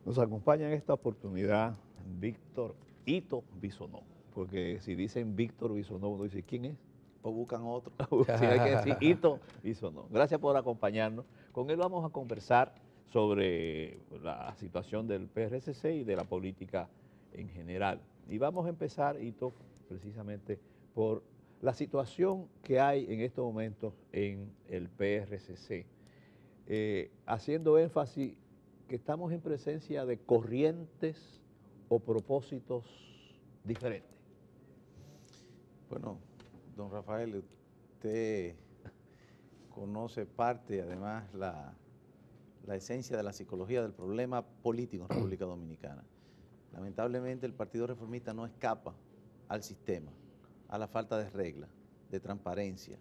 Nos acompaña en esta oportunidad Víctor Ito Bisonó, porque si dicen Víctor Bisonó, uno dice, ¿quién es? O buscan otro. Sí, hay que decir Ito Bisonó. Gracias por acompañarnos. Con él vamos a conversar sobre la situación del PRCC y de la política en general. Y vamos a empezar, Ito, precisamente por la situación que hay en estos momentos en el PRCC, haciendo énfasis que estamos en presencia de corrientes o propósitos diferentes. Bueno, don Rafael, usted conoce parte, además, la esencia de la psicología del problema político en República Dominicana. Lamentablemente el Partido Reformista no escapa al sistema, a la falta de reglas, de transparencia,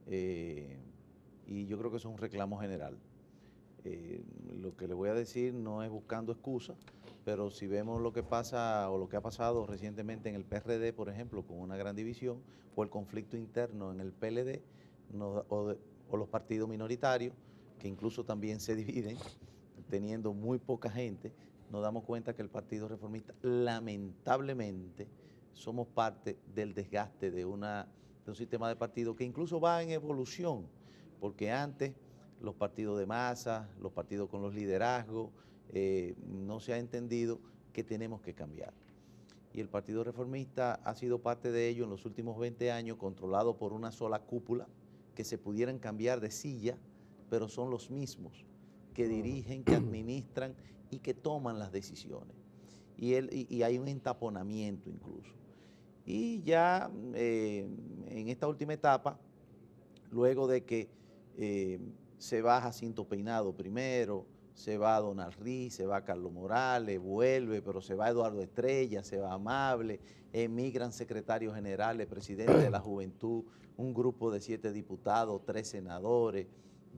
y yo creo que eso es un reclamo general. Lo que le voy a decir no es buscando excusas, pero si vemos lo que pasa o lo que ha pasado recientemente en el PRD, por ejemplo, con una gran división, o el conflicto interno en el PLD, o los partidos minoritarios, que incluso también se dividen, teniendo muy poca gente, nos damos cuenta que el Partido Reformista, lamentablemente, somos parte del desgaste de un sistema de partidos que incluso va en evolución, porque antes los partidos de masa, los partidos con los liderazgos, no se ha entendido que tenemos que cambiar. Y el Partido Reformista ha sido parte de ello en los últimos 20 años, controlado por una sola cúpula, que se pudieran cambiar de silla, pero son los mismos que dirigen, que administran y que toman las decisiones. Y hay un entaponamiento incluso. Y ya en esta última etapa, luego de que se va Jacinto Peinado primero, se va Donald Riz, se va Carlos Morales, vuelve, pero se va Eduardo Estrella, se va Amable, emigran secretarios generales, presidente de la Juventud, un grupo de 7 diputados, 3 senadores.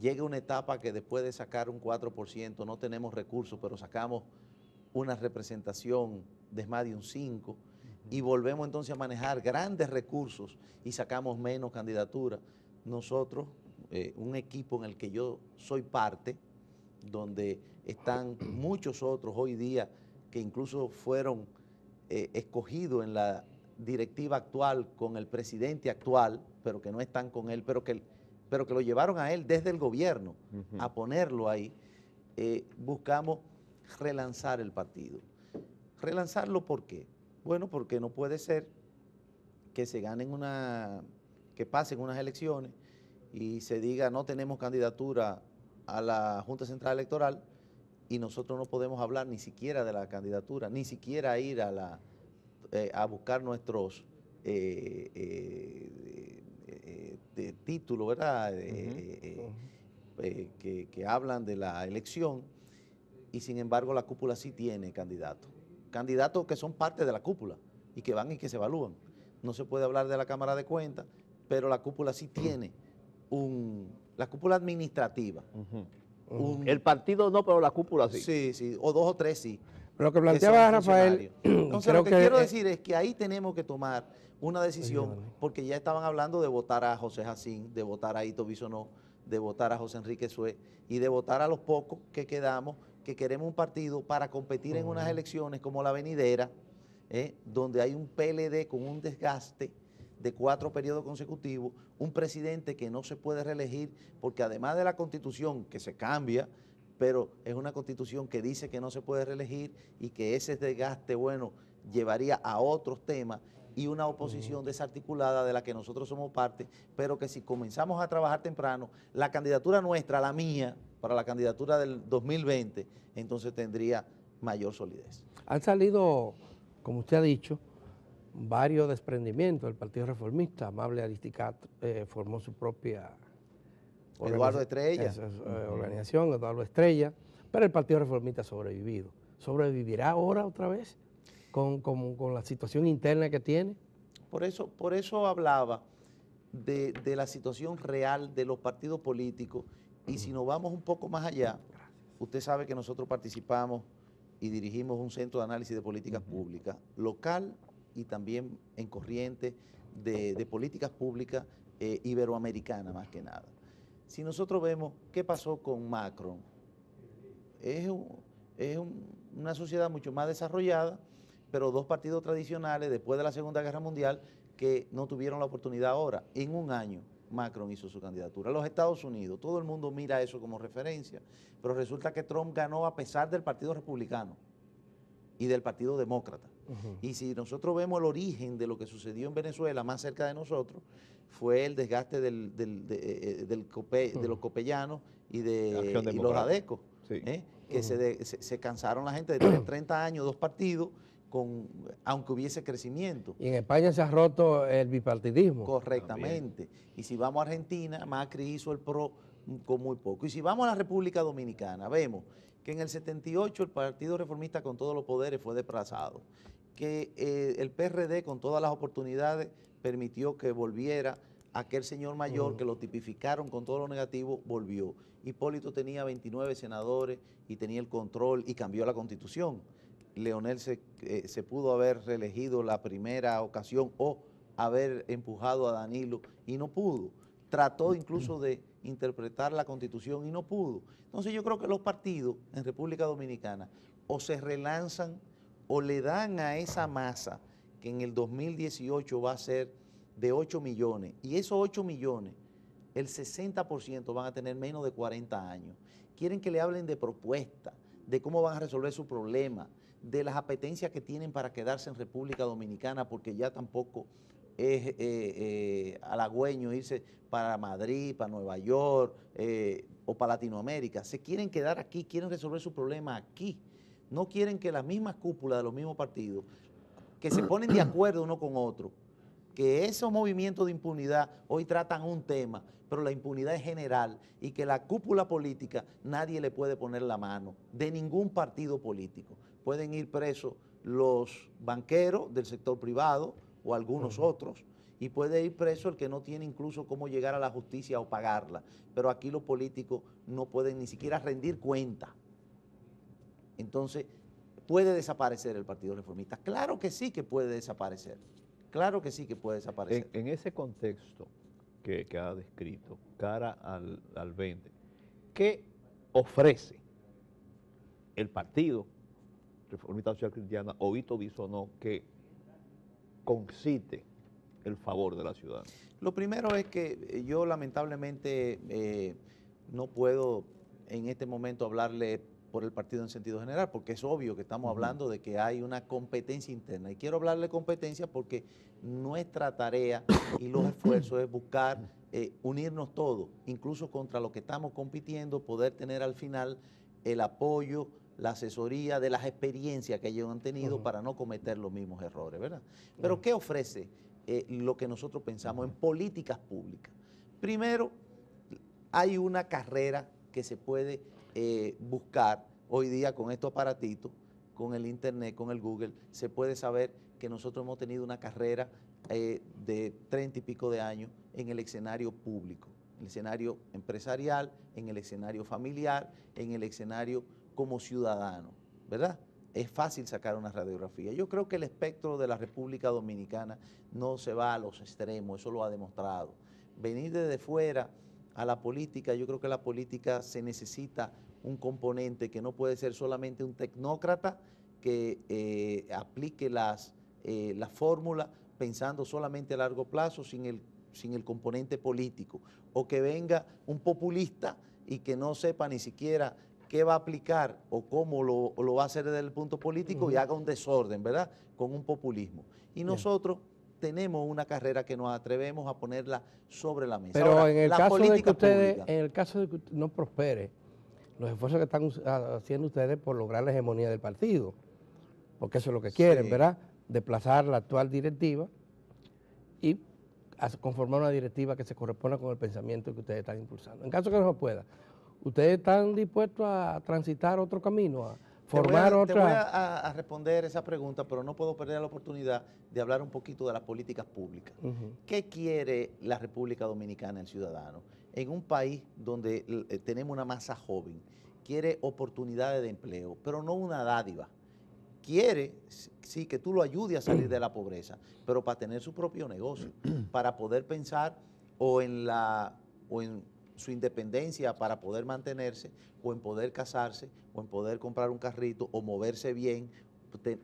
Llega una etapa que después de sacar un 4%, no tenemos recursos, pero sacamos una representación de más de un 5%, y volvemos entonces a manejar grandes recursos y sacamos menos candidaturas. Nosotros, un equipo en el que yo soy parte, donde están muchos otros hoy día que incluso fueron escogidos en la directiva actual con el presidente actual, pero que no están con él, pero que lo llevaron a él desde el gobierno a ponerlo ahí. Buscamos relanzar el partido. ¿Relanzarlo por qué? Bueno, porque no puede ser que que pasen unas elecciones y se diga no tenemos candidatura a la Junta Central Electoral y nosotros no podemos hablar ni siquiera de la candidatura, ni siquiera ir a buscar nuestros de título, ¿verdad? Que hablan de la elección, y sin embargo la cúpula sí tiene candidatos que son parte de la cúpula y que van y que se evalúan. No se puede hablar de la Cámara de Cuentas, pero la cúpula sí tiene la cúpula administrativa. El partido no, pero la cúpula sí. Sí, sí, o 2 o 3 sí. Lo que planteaba Rafael, entonces lo que quiero decir es que ahí tenemos que tomar una decisión, porque ya estaban hablando de votar a José Jacín, de votar a Ito Bisonó, de votar a José Enrique Sué y de votar a los pocos que quedamos, que queremos un partido para competir en unas elecciones como la venidera, donde hay un PLD con un desgaste de 4 periodos consecutivos, un presidente que no se puede reelegir, porque además de la Constitución que se cambia, pero es una Constitución que dice que no se puede reelegir y que ese desgaste, bueno, llevaría a otros temas, y una oposición desarticulada de la que nosotros somos parte, pero que si comenzamos a trabajar temprano, la candidatura nuestra, la mía, para la candidatura del 2020, entonces tendría mayor solidez. Han salido, como usted ha dicho, varios desprendimientos del Partido Reformista. Amable Aristicat formó su propia Eduardo Estrella. Organización, Eduardo Estrella, pero el Partido Reformista ha sobrevivido. ¿Sobrevivirá ahora otra vez con la situación interna que tiene? Por eso hablaba de la situación real de los partidos políticos, y si nos vamos un poco más allá, usted sabe que nosotros participamos y dirigimos un centro de análisis de políticas públicas local y también en corriente de políticas públicas iberoamericanas más que nada. Si nosotros vemos qué pasó con Macron, es un una sociedad mucho más desarrollada, pero dos partidos tradicionales después de la Segunda Guerra Mundial que no tuvieron la oportunidad ahora. En un año Macron hizo su candidatura. Los Estados Unidos, todo el mundo mira eso como referencia, pero resulta que Trump ganó a pesar del Partido Republicano y del Partido Demócrata. Y si nosotros vemos el origen de lo que sucedió en Venezuela, más cerca de nosotros, fue el desgaste de los copellanos y los adecos, sí. que se cansaron la gente de tener 30 años, dos partidos, aunque hubiese crecimiento. Y en España se ha roto el bipartidismo. Correctamente. También. Y si vamos a Argentina, Macri hizo el PRO con muy poco. Y si vamos a la República Dominicana, vemos que en el 78 el Partido Reformista con todos los poderes fue desplazado, que el PRD con todas las oportunidades permitió que volviera aquel señor mayor que lo tipificaron con todo lo negativo, volvió. Hipólito tenía 29 senadores y tenía el control y cambió la Constitución. Leonel se pudo haber reelegido la primera ocasión o haber empujado a Danilo y no pudo. Trató incluso de interpretar la Constitución y no pudo. Entonces yo creo que los partidos en República Dominicana o se relanzan o le dan a esa masa que en el 2018 va a ser de 8 millones, y esos 8 millones, el 60% van a tener menos de 40 años. Quieren que le hablen de propuestas, de cómo van a resolver su problema, de las apetencias que tienen para quedarse en República Dominicana, porque ya tampoco es halagüeño irse para Madrid, para Nueva York o para Latinoamérica. Se quieren quedar aquí, quieren resolver su problema aquí. No quieren que las mismas cúpulas de los mismos partidos, que se ponen de acuerdo uno con otro, que esos movimientos de impunidad hoy tratan un tema, pero la impunidad es general y que la cúpula política nadie le puede poner la mano, de ningún partido político. Pueden ir presos los banqueros del sector privado o algunos otros, y puede ir preso el que no tiene incluso cómo llegar a la justicia o pagarla, pero aquí los políticos no pueden ni siquiera rendir cuenta. Entonces, ¿puede desaparecer el Partido Reformista? Claro que sí que puede desaparecer. Claro que sí que puede desaparecer. En ese contexto que ha descrito, cara al 20, ¿qué ofrece el Partido Reformista Social Cristiana o Hito Bisonó que concite el favor de la ciudadanía? Lo primero es que yo lamentablemente no puedo en este momento hablarle por el partido en sentido general, porque es obvio que estamos hablando de que hay una competencia interna. Y quiero hablarle de competencia porque nuestra tarea y los esfuerzos es buscar unirnos todos, incluso contra lo que estamos compitiendo, poder tener al final el apoyo, la asesoría de las experiencias que ellos han tenido para no cometer los mismos errores, ¿verdad? Pero ¿qué ofrece lo que nosotros pensamos en políticas públicas? Primero, hay una carrera que se puede buscar hoy día con estos aparatitos, con el internet, con el Google, se puede saber que nosotros hemos tenido una carrera de 30 y pico de años en el escenario público, en el escenario empresarial, en el escenario familiar, en el escenario como ciudadano, ¿verdad? Es fácil sacar una radiografía. Yo creo que el espectro de la República Dominicana no se va a los extremos, eso lo ha demostrado. Venir desde fuera a la política, yo creo que la política se necesita un componente que no puede ser solamente un tecnócrata que aplique las fórmulas pensando solamente a largo plazo sin el componente político, o que venga un populista y que no sepa ni siquiera qué va a aplicar o cómo lo va a hacer desde el punto político y haga un desorden, ¿verdad? Con un populismo. Y nosotros tenemos una carrera que nos atrevemos a ponerla sobre la mesa. Pero ahora, en el caso de que ustedes, en el caso de que no prospere, los esfuerzos que están haciendo ustedes por lograr la hegemonía del partido, porque eso es lo que quieren, ¿verdad? Desplazar la actual directiva y conformar una directiva que se corresponda con el pensamiento que ustedes están impulsando. En caso que no se pueda, ¿ustedes están dispuestos a transitar otro camino, a formar otra? Te voy a responder esa pregunta, pero no puedo perder la oportunidad de hablar un poquito de las políticas públicas. ¿Qué quiere la República Dominicana, el ciudadano? En un país donde tenemos una masa joven, quiere oportunidades de empleo, pero no una dádiva. Quiere, sí, que tú lo ayudes a salir de la pobreza, pero para tener su propio negocio, para poder pensar o en su independencia para poder mantenerse, o en poder casarse, o en poder comprar un carrito, o moverse bien,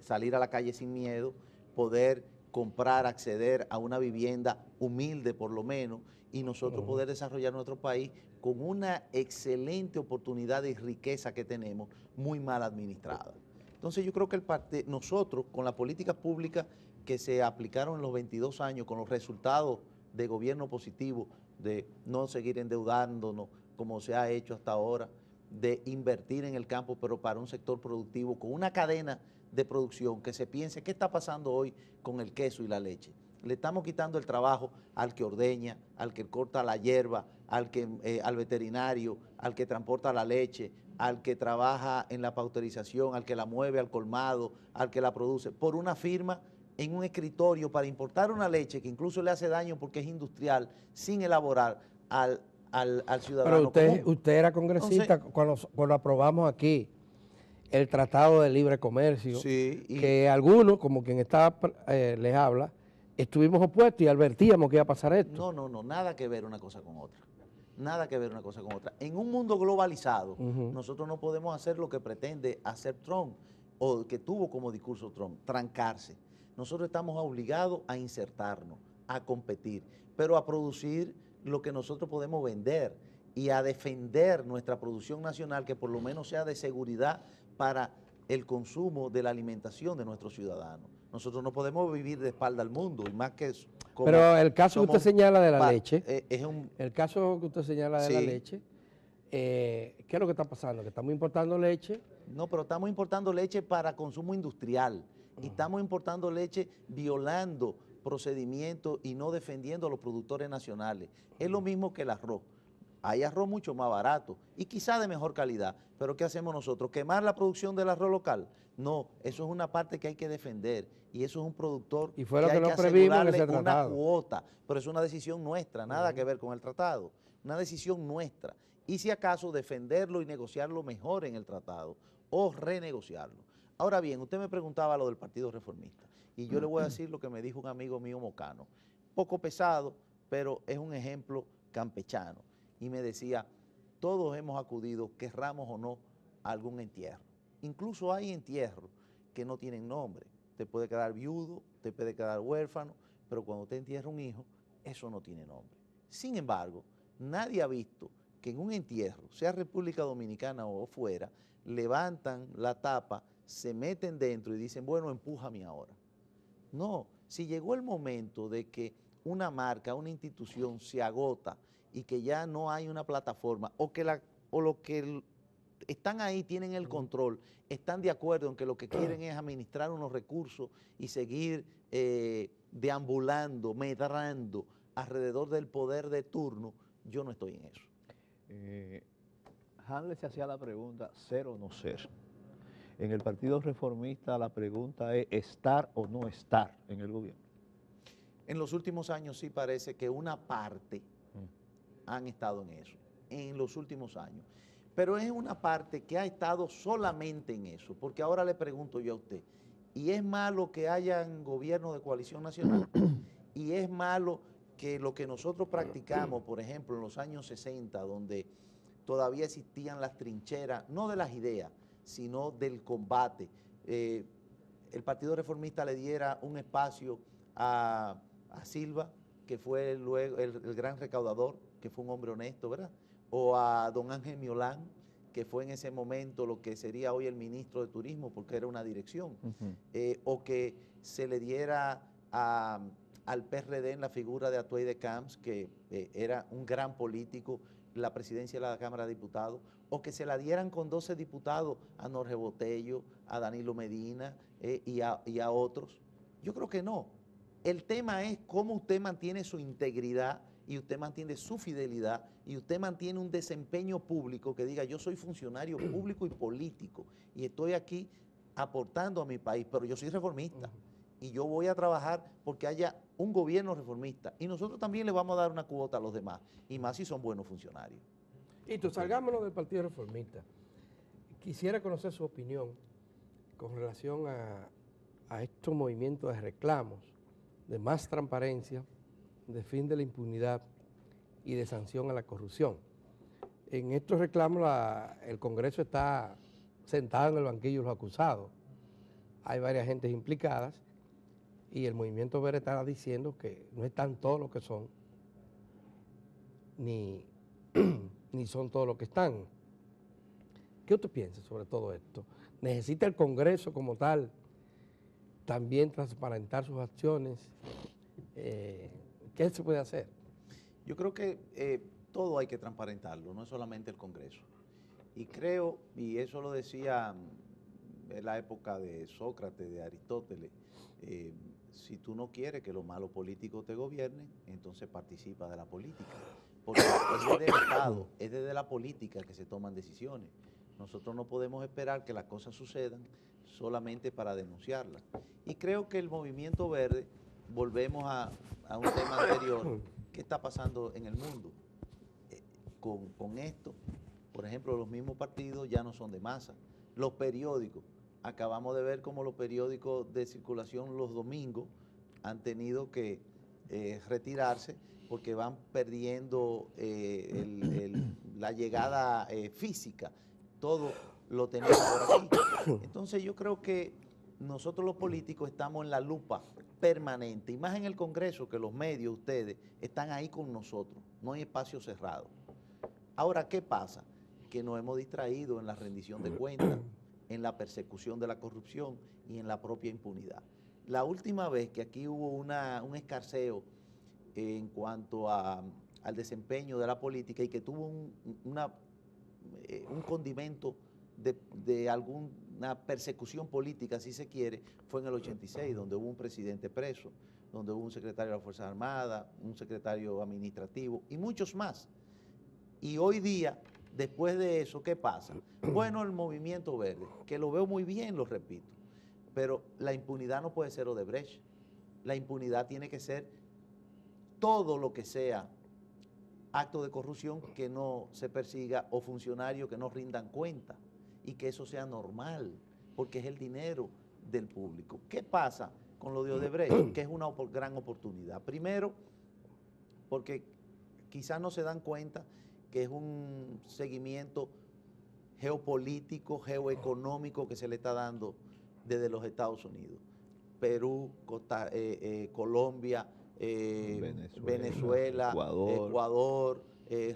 salir a la calle sin miedo, poder comprar, acceder a una vivienda humilde por lo menos, y nosotros poder desarrollar nuestro país con una excelente oportunidad y riqueza que tenemos, muy mal administrada. Entonces yo creo que nosotros, con las políticas públicas que se aplicaron en los 22 años, con los resultados de gobierno positivo, de no seguir endeudándonos como se ha hecho hasta ahora, de invertir en el campo, pero para un sector productivo, con una cadena de producción que se piense qué está pasando hoy con el queso y la leche. Le estamos quitando el trabajo al que ordeña, al que corta la hierba, al veterinario, al que transporta la leche, al que trabaja en la pasteurización, al que la mueve al colmado, al que la produce, por una firma en un escritorio para importar una leche que incluso le hace daño porque es industrial, sin elaborar al ciudadano Pero común. usted era congresista. Entonces, cuando aprobamos aquí el Tratado de Libre Comercio, sí, que algunos, como quien les habla, estuvimos opuestos y advertíamos que iba a pasar esto. No, nada que ver una cosa con otra. Nada que ver una cosa con otra. En un mundo globalizado, nosotros no podemos hacer lo que pretende hacer Trump, o que tuvo como discurso Trump, trancarse. Nosotros estamos obligados a insertarnos, a competir, pero a producir lo que nosotros podemos vender y a defender nuestra producción nacional, que por lo menos sea de seguridad para el consumo de la alimentación de nuestros ciudadanos. Nosotros no podemos vivir de espalda al mundo, y más que eso. Pero el caso que usted señala de la leche, el caso que usted señala de la leche, ¿qué es lo que está pasando? Que estamos importando leche. No, pero estamos importando leche para consumo industrial, y estamos importando leche violando procedimientos y no defendiendo a los productores nacionales. Es lo mismo que el arroz. Hay arroz mucho más barato y quizá de mejor calidad, pero ¿qué hacemos nosotros? ¿Quemar la producción del arroz local? No, eso es una parte que hay que defender, y eso es un productor y fue lo que hay que asegurarle una cuota, pero es una decisión nuestra, nada que ver con el tratado, una decisión nuestra, y si acaso defenderlo y negociarlo mejor en el tratado o renegociarlo. Ahora bien, usted me preguntaba lo del Partido Reformista, y yo le voy a decir lo que me dijo un amigo mío mocano, poco pesado, pero es un ejemplo campechano. Y me decía, todos hemos acudido, querramos o no, a algún entierro. Incluso hay entierros que no tienen nombre. Te puede quedar viudo, te puede quedar huérfano, pero cuando te entierra un hijo, eso no tiene nombre. Sin embargo, nadie ha visto que en un entierro, sea República Dominicana o fuera, levantan la tapa, se meten dentro y dicen, bueno, empújame ahora. No, si llegó el momento de que una marca, una institución se agota y que ya no hay una plataforma, o los que están ahí tienen el control, están de acuerdo en que lo que quieren es administrar unos recursos y seguir deambulando, medrando alrededor del poder de turno, yo no estoy en eso. Hanley se hacía la pregunta, ¿ser o no ser? En el Partido Reformista la pregunta es ¿estar o no estar en el gobierno? En los últimos años sí parece que una parte han estado en eso, en los últimos años. Pero es una parte que ha estado solamente en eso, porque ahora le pregunto yo a usted, ¿y es malo que hayan gobiernos de coalición nacional? ¿Y es malo que lo que nosotros practicamos, por ejemplo, en los años 60, donde todavía existían las trincheras, no de las ideas, sino del combate, el Partido Reformista le diera un espacio a Silva, que fue luego el gran recaudador, que fue un hombre honesto, ¿verdad? O a don Ángel Miolán, que fue en ese momento lo que sería hoy el ministro de Turismo, porque era una dirección, o que se le diera al PRD en la figura de Atuey de Camps, que era un gran político, la presidencia de la Cámara de Diputados, o que se la dieran con 12 diputados a Norge Botello, a Danilo Medina y a otros. Yo creo que no. El tema es cómo usted mantiene su integridad y usted mantiene su fidelidad y usted mantiene un desempeño público que diga yo soy funcionario público y político y estoy aquí aportando a mi país, pero yo soy reformista y yo voy a trabajar porque haya un gobierno reformista y nosotros también le vamos a dar una cuota a los demás y más si son buenos funcionarios. Y tú, salgámonos del Partido Reformista. Quisiera conocer su opinión con relación a estos movimientos de reclamos, de más transparencia, de fin de la impunidad y de sanción a la corrupción. En estos reclamos el Congreso está sentado en el banquillo de los acusados. Hay varias gentes implicadas y el Movimiento Verde está diciendo que no están todos los que son, ni son todos los que están. ¿Qué usted piensa sobre todo esto? ¿Necesita el Congreso como tal también transparentar sus acciones? ¿Qué se puede hacer? Yo creo que todo hay que transparentarlo, no es solamente el Congreso. Y creo, y eso lo decía en la época de Sócrates, de Aristóteles, si tú no quieres que los malos políticos te gobiernen, entonces participa de la política. Porque es desde el Estado, es desde la política que se toman decisiones. Nosotros no podemos esperar que las cosas sucedan solamente para denunciarlas. Y creo que el Movimiento Verde, volvemos a un tema anterior, ¿qué está pasando en el mundo? Con esto, por ejemplo, los mismos partidos ya no son de masa. Los periódicos, acabamos de ver cómo los periódicos de circulación los domingos han tenido que retirarse porque van perdiendo la llegada física. Todo lo tenemos por aquí. Entonces yo creo que nosotros los políticos estamos en la lupa permanente, y más en el Congreso, que los medios, ustedes, están ahí con nosotros, no hay espacio cerrado. Ahora, ¿qué pasa? Que nos hemos distraído en la rendición de cuentas, en la persecución de la corrupción y en la propia impunidad. La última vez que aquí hubo un escarceo en cuanto al desempeño de la política y que tuvo un condimento de alguna persecución política, si se quiere, fue en el 86, donde hubo un presidente preso, donde hubo un secretario de las Fuerzas Armadas, un secretario administrativo y muchos más. Y hoy día, después de eso, ¿qué pasa? Bueno, el Movimiento Verde, que lo veo muy bien, lo repito, pero la impunidad no puede ser Odebrecht. La impunidad tiene que ser todo lo que sea acto de corrupción que no se persiga o funcionarios que no rindan cuenta y que eso sea normal, porque es el dinero del público. ¿Qué pasa con lo de Odebrecht? Que es una gran oportunidad. Primero, porque quizás no se dan cuenta que es un seguimiento geopolítico, geoeconómico que se le está dando desde los Estados Unidos. Perú, Colombia, Venezuela, Ecuador,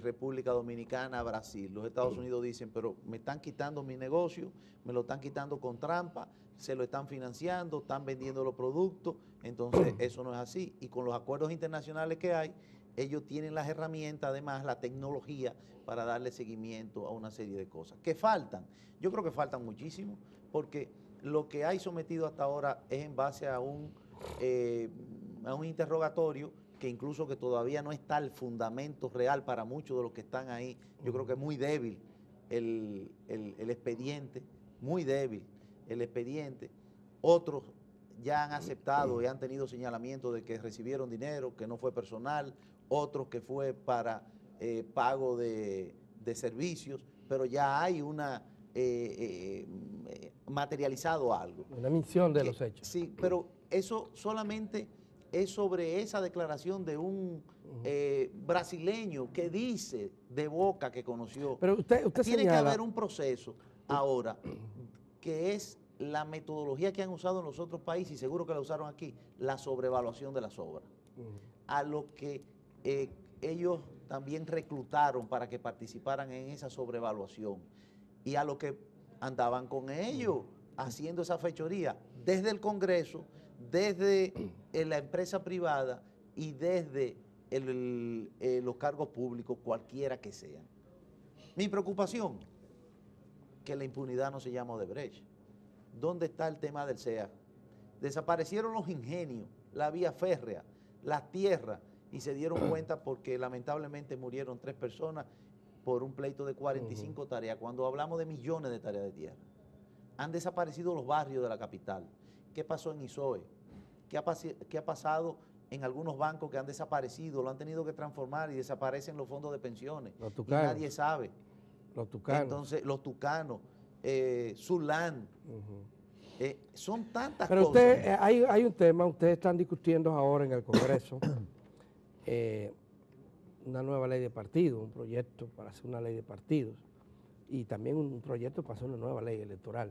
República Dominicana, Brasil. Los Estados Unidos dicen, pero me están quitando mi negocio, me lo están quitando con trampa, se lo están financiando, están vendiendo los productos, entonces eso no es así. Y con los acuerdos internacionales que hay, ellos tienen las herramientas, además la tecnología para darle seguimiento a una serie de cosas. ¿Qué faltan? Yo creo que faltan muchísimo, porque lo que hay sometido hasta ahora es en base a un interrogatorio que incluso que todavía no está el fundamento real para muchos de los que están ahí. Yo creo que es muy débil el expediente, muy débil el expediente. Otros ya han aceptado y han tenido señalamiento de que recibieron dinero, que no fue personal, otros que fue para pago de servicios, pero ya hay materializado algo. Una misión de los hechos. Sí, pero eso solamente es sobre esa declaración de un brasileño que dice de boca que conoció. Pero usted tiene señala, que haber un proceso ahora que es la metodología que han usado en los otros países y seguro que la usaron aquí, la sobrevaluación de las obras. A lo que ellos también reclutaron para que participaran en esa sobrevaluación y a lo que andaban con ellos haciendo esa fechoría desde el Congreso, desde la empresa privada y desde los cargos públicos, cualquiera que sean. Mi preocupación, que la impunidad no se llama Odebrecht. ¿Dónde está el tema del CEA? Desaparecieron los ingenios, la vía férrea, las tierras, y se dieron cuenta porque lamentablemente murieron 3 personas por un pleito de 45 tareas, cuando hablamos de millones de tareas de tierra. Han desaparecido los barrios de la capital. ¿Qué pasó en ISOE? ¿Qué ha pasado en algunos bancos que han desaparecido, lo han tenido que transformar y desaparecen los fondos de pensiones? Y nadie sabe. Los tucanos. Entonces, los tucanos, Zulán, son tantas Pero cosas. usted, hay un tema, ustedes están discutiendo ahora en el Congreso una nueva ley de partidos, un proyecto para hacer una ley de partidos y también un proyecto para hacer una nueva ley electoral.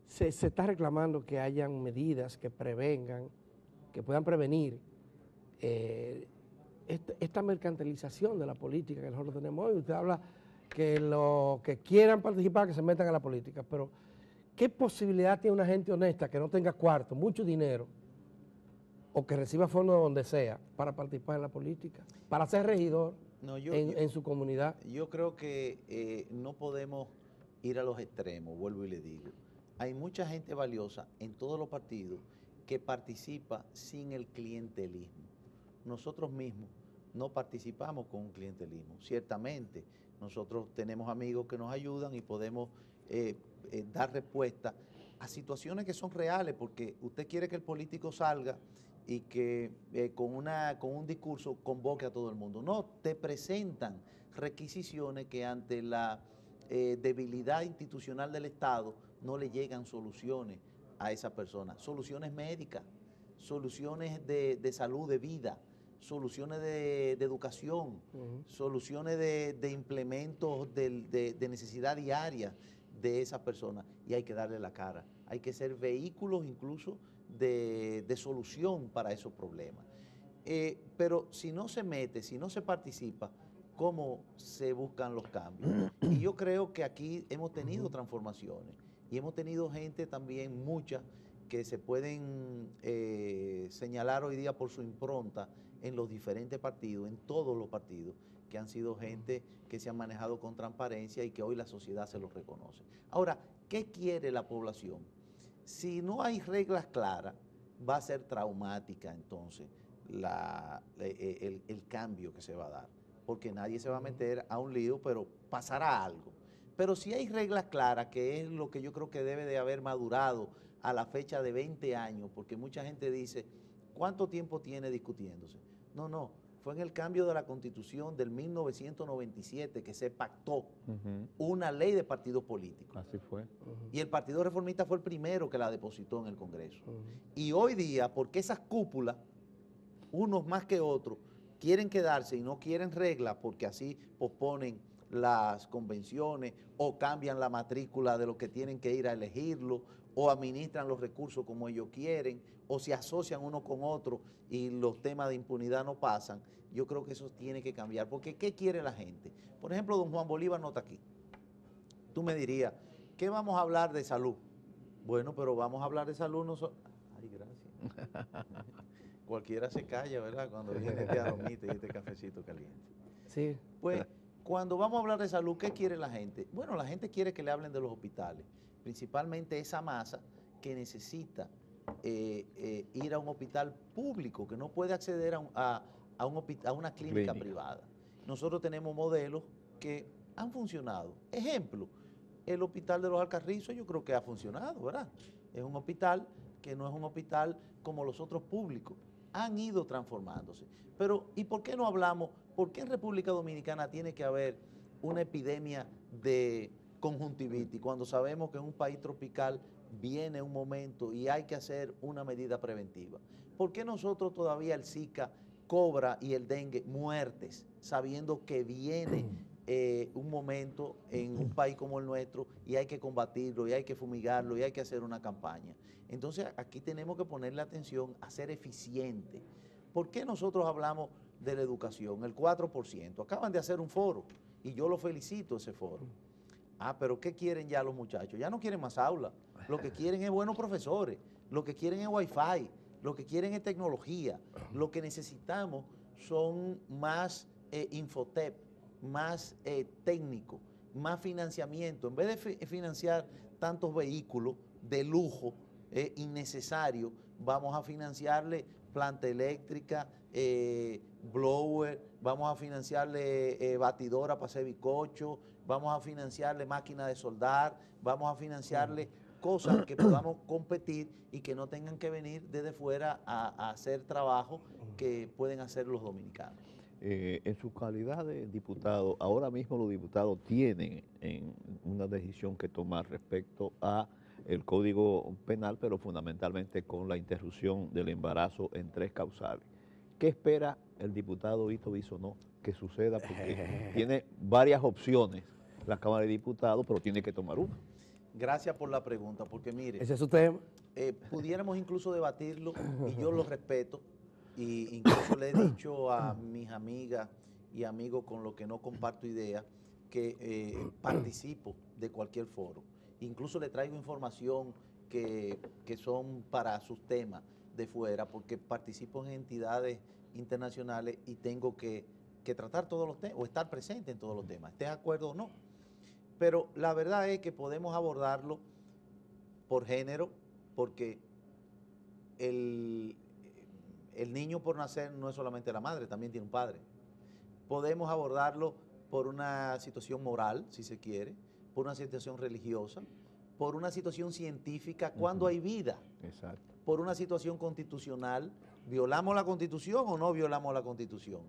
Se está reclamando que hayan medidas que prevengan, que puedan prevenir esta mercantilización de la política que nosotros tenemos hoy. Usted habla que los que quieran participar, que se metan a la política, pero ¿qué posibilidad tiene una gente honesta que no tenga cuarto, mucho dinero, o que reciba fondos de donde sea para participar en la política, para ser regidor en su comunidad? Yo creo que no podemos ir a los extremos, vuelvo y le digo. Hay mucha gente valiosa en todos los partidos que participa sin el clientelismo. Nosotros mismos no participamos con un clientelismo. Ciertamente, nosotros tenemos amigos que nos ayudan y podemos dar respuesta a situaciones que son reales, porque usted quiere que el político salga y que con un discurso convoque a todo el mundo. No, te presentan requisiciones que ante la debilidad institucional del Estado no le llegan soluciones a esa persona. Soluciones médicas, soluciones de salud, de vida, soluciones de educación, soluciones de implementos de necesidad diaria de esa persona, y hay que darle la cara. Hay que ser vehículos incluso de solución para esos problemas. Pero si no se mete, si no se participa, ¿cómo se buscan los cambios? Y yo creo que aquí hemos tenido transformaciones y hemos tenido gente también, mucha, que se pueden señalar hoy día por su impronta en los diferentes partidos, en todos los partidos, que han sido gente que se han manejado con transparencia y que hoy la sociedad se los reconoce. Ahora, ¿qué quiere la población? Si no hay reglas claras, va a ser traumática entonces el cambio que se va a dar, porque nadie se va a meter a un lío, pero pasará algo. Pero si hay reglas claras, que es lo que yo creo que debe de haber madurado a la fecha de 20 años, porque mucha gente dice, ¿cuánto tiempo tiene discutiéndose? No, fue en el cambio de la Constitución del 1997 que se pactó una ley de partidos políticos. Así fue. Y el Partido Reformista fue el primero que la depositó en el Congreso. Y hoy día, porque esas cúpulas, unos más que otros, quieren quedarse y no quieren reglas porque así posponen las convenciones o cambian la matrícula de los que tienen que ir a elegirlo o administran los recursos como ellos quieren o se asocian uno con otro y los temas de impunidad no pasan. Yo creo que eso tiene que cambiar, porque ¿qué quiere la gente? Por ejemplo, don Juan Bolívar no está aquí. Tú me dirías, ¿qué vamos a hablar de salud? Bueno, pero vamos a hablar de salud nosotros. Ay, gracias. Cualquiera se calla, ¿verdad? Cuando viene este aromita y este cafecito caliente. Sí. Pues, cuando vamos a hablar de salud, ¿qué quiere la gente? Bueno, la gente quiere que le hablen de los hospitales, principalmente esa masa que necesita ir a un hospital público, que no puede acceder a una clínica privada. Nosotros tenemos modelos que han funcionado. Ejemplo, el hospital de los Alcarrizos yo creo que ha funcionado, ¿verdad? Es un hospital que no es un hospital como los otros públicos. Han ido transformándose. Pero, ¿y por qué no hablamos? ¿Por qué en República Dominicana tiene que haber una epidemia de conjuntivitis cuando sabemos que en un país tropical viene un momento y hay que hacer una medida preventiva? ¿Por qué nosotros todavía el Zika cobra y el dengue muertes sabiendo que viene un momento en un país como el nuestro y hay que combatirlo y hay que fumigarlo y hay que hacer una campaña? Entonces aquí tenemos que ponerle atención a ser eficiente. ¿Por qué nosotros hablamos de la educación? El 4%. Acaban de hacer un foro y yo lo felicito ese foro. Ah, pero ¿qué quieren ya los muchachos? Ya no quieren más aulas. Lo que quieren es buenos profesores. Lo que quieren es Wi-Fi. Lo que quieren es tecnología. Lo que necesitamos son más infotep, más técnico, más financiamiento. En vez de financiar tantos vehículos de lujo innecesarios, vamos a financiarle planta eléctrica, blower, vamos a financiarle batidora para hacer bizcocho, vamos a financiarle máquina de soldar, vamos a financiarle cosas que podamos competir y que no tengan que venir desde fuera a hacer trabajo que pueden hacer los dominicanos. En su calidad de diputado, ahora mismo los diputados tienen una decisión que tomar respecto a el Código Penal, pero fundamentalmente con la interrupción del embarazo en 3 causales. ¿qué espera el diputado Hito Bisonó que suceda? Porque tiene varias opciones la Cámara de Diputados, pero tiene que tomar una. Gracias por la pregunta, porque mire, Ese es su tema. pudiéramos incluso debatirlo, y yo lo respeto, y incluso le he dicho a mis amigas y amigos con los que no comparto ideas que participo de cualquier foro. Incluso le traigo información que son para sus temas de fuera, porque participo en entidades internacionales y tengo que tratar todos los temas, o estar presente en todos los temas, esté de acuerdo o no. Pero la verdad es que podemos abordarlo por género, porque el niño por nacer no es solamente la madre, también tiene un padre. Podemos abordarlo por una situación moral, si se quiere, por una situación religiosa, por una situación científica, cuando hay vida. Exacto. Por una situación constitucional, ¿violamos la Constitución o no violamos la Constitución?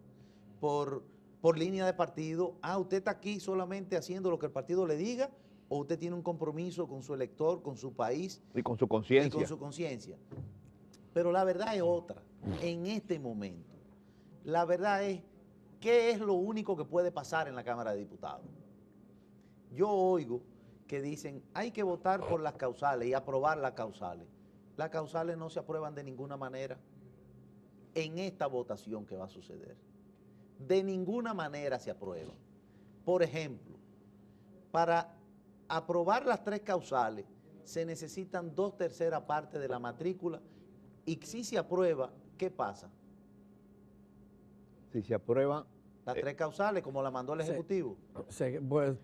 Por línea de partido, usted está aquí solamente haciendo lo que el partido le diga, o usted tiene un compromiso con su elector, con su país. Y con su Y conciencia. con su conciencia. Pero la verdad es otra, en este momento. La verdad es, ¿qué es lo único que puede pasar en la Cámara de Diputados? Yo oigo que dicen, hay que votar por las causales y aprobar las causales. Las causales no se aprueban de ninguna manera en esta votación que va a suceder. De ninguna manera se aprueban. Por ejemplo, para aprobar las 3 causales se necesitan 2/3 partes de la matrícula, y si se aprueba, ¿qué pasa? Si se aprueba, Las 3 causales, como la mandó el Ejecutivo.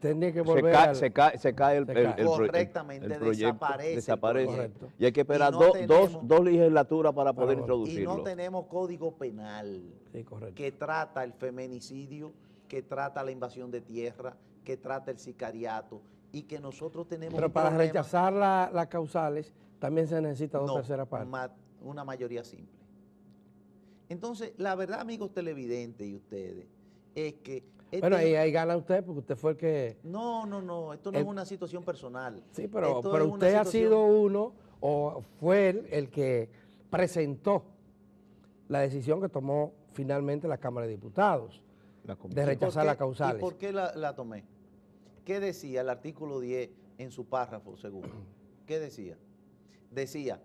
Tendría que se volver cae, al- se cae el, se el- cae. el pro- Correctamente, el proyecto, desaparece el desaparece. proyecto. Y hay que esperar Y no tenemos- dos legislaturas para poder Para- Y introducirlo. no tenemos código penal Sí, correcto. que trata el feminicidio, que trata la invasión de tierra, que trata el sicariato, y que nosotros tenemos Pero un para problema. rechazar las causales también se necesita No, 2/3 partes. una mayoría simple. Entonces, la verdad, amigos televidentes y ustedes, es que... Bueno, ahí gana usted porque usted fue el que... No, esto no es una situación personal. Sí, pero Esto es una usted ha situación- sido uno, o fue el que presentó la decisión que tomó finalmente la Cámara de Diputados La de comisión. rechazar las causales. ¿Y por qué la tomé? ¿Qué decía el artículo 10 en su párrafo segundo? ¿Qué decía? Decía,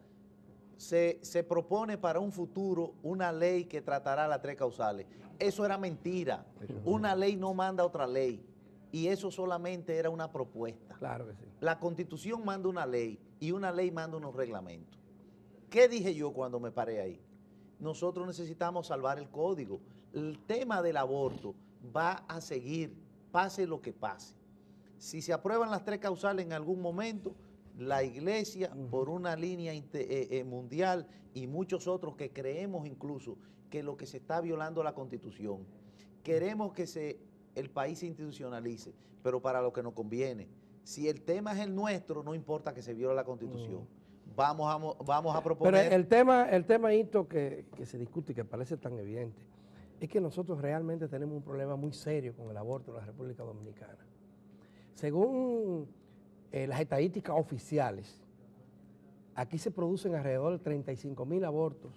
se propone para un futuro una ley que tratará las 3 causales. Eso era mentira. Una ley no manda otra ley. Y eso solamente era una propuesta. Claro que sí. La Constitución manda una ley y una ley manda unos reglamentos. ¿Qué dije yo cuando me paré ahí? Nosotros necesitamos salvar el código. El tema del aborto va a seguir, pase lo que pase. Si se aprueban las 3 causales en algún momento, la iglesia, por una línea mundial, y muchos otros que creemos incluso que lo que se está violando es la Constitución, queremos que el país se institucionalice, pero para lo que nos conviene. Si el tema es el nuestro, no importa que se viole la Constitución. Vamos a proponer... Pero el tema Hito, que se discute y que parece tan evidente, es que nosotros realmente tenemos un problema muy serio con el aborto en la República Dominicana. Según las estadísticas oficiales, aquí se producen alrededor de 35.000 abortos,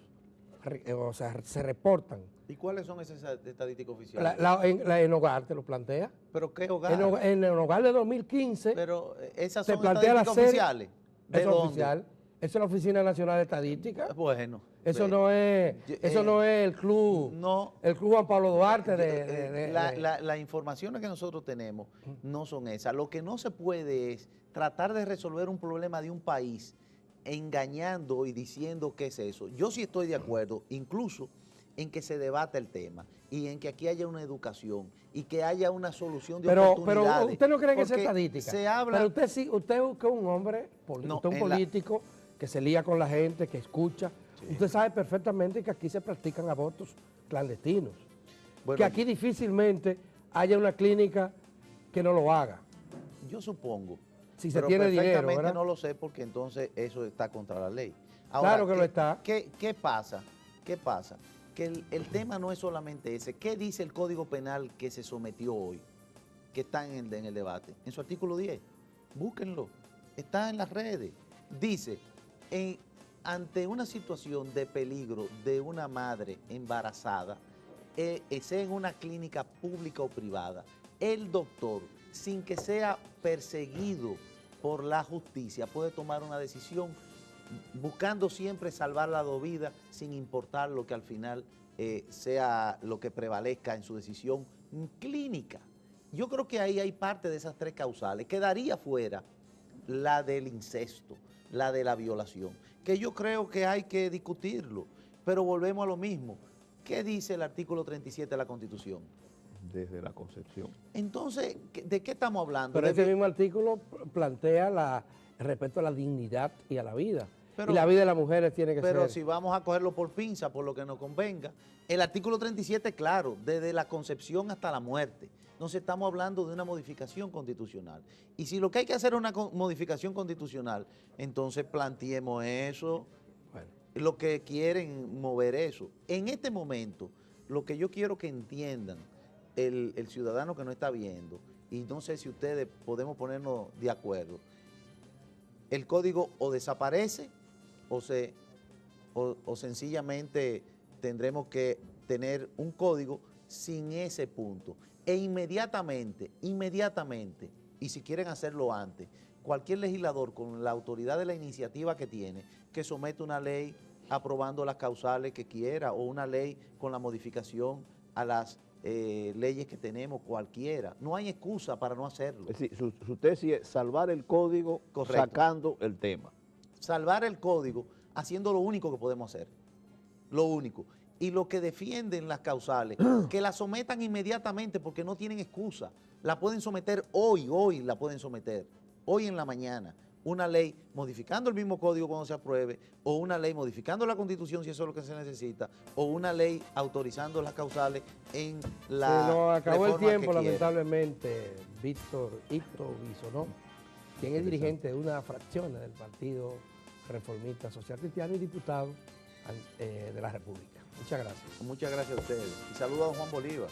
o sea, se reportan. ¿Y cuáles son esas estadísticas oficiales? En Hogar te lo plantea. ¿Pero qué hogar? En el Hogar de 2015 Pero esas se son plantea la estadísticas serie. oficiales. ¿De Eso es dónde? oficial. Eso es la Oficina Nacional de Estadística. Bueno. Eso no es el club. No. El club Juan Pablo Duarte Las informaciones que nosotros tenemos no son esas. Lo que no se puede es tratar de resolver un problema de un país engañando y diciendo qué es eso. Yo sí estoy de acuerdo, incluso en que se debata el tema y en que aquí haya una educación y que haya una solución de oportunidades. Pero usted no cree que es Porque estadística. se habla... Pero usted sí, usted es un hombre, No, usted es un en la- político que se lía con la gente, que escucha. Sí. Usted sabe perfectamente que aquí se practican abortos clandestinos. Bueno, que aquí difícilmente haya una clínica que no lo haga. yo supongo. Si se pero tiene dinero, perfectamente ¿verdad? no lo sé, porque entonces eso está contra la ley. Claro que lo está. ¿Qué pasa? ¿Qué pasa? Que el tema no es solamente ese. ¿Qué dice el Código Penal que se sometió hoy? Que está en el debate. En su artículo 10. Búsquenlo. Está en las redes. Dice, ante una situación de peligro de una madre embarazada, sea en una clínica pública o privada, el doctor, sin que sea perseguido por la justicia, puede tomar una decisión buscando siempre salvar la vida sin importar lo que al final sea lo que prevalezca en su decisión clínica. Yo creo que ahí hay parte de esas tres causales. Quedaría fuera la del incesto, la de la violación, que yo creo que hay que discutirlo, pero volvemos a lo mismo. ¿Qué dice el artículo 37 de la Constitución? Desde la concepción. Entonces, ¿de qué estamos hablando? Pero ese mismo artículo plantea el respeto a la dignidad y a la vida. Pero, y la vida de las mujeres tiene que ser... Pero si vamos a cogerlo por pinza, por lo que nos convenga, el artículo 37, claro, desde la concepción hasta la muerte. Entonces estamos hablando de una modificación constitucional. Y si lo que hay que hacer es una modificación constitucional, entonces planteemos eso, Bueno, lo que quieren mover eso. En este momento, lo que yo quiero que entiendan el ciudadano que no está viendo, y no sé si ustedes podemos ponernos de acuerdo, el código o desaparece o sencillamente tendremos que tener un código sin ese punto. E inmediatamente, y si quieren hacerlo antes, cualquier legislador con la autoridad de la iniciativa que tiene, que somete una ley aprobando las causales que quiera o una ley con la modificación a las leyes que tenemos, cualquiera. No hay excusa para no hacerlo. Es decir, su tesis es salvar el código. Correcto. Sacando el tema. Salvar el código haciendo lo único que podemos hacer. Lo único. Y lo que defienden las causales, que la sometan inmediatamente porque no tienen excusa. La pueden someter hoy la pueden someter, hoy en la mañana. Una ley modificando el mismo código cuando se apruebe, o una ley modificando la Constitución si eso es lo que se necesita, o una ley autorizando las causales en la se nos acabó el tiempo, que lamentablemente, Víctor Ito Bisonó, quien es dirigente de una fracción del Partido Reformista Social Cristiano y diputado de la República. Muchas gracias. Muchas gracias a ustedes. Y saludo a don Juan Bolívar.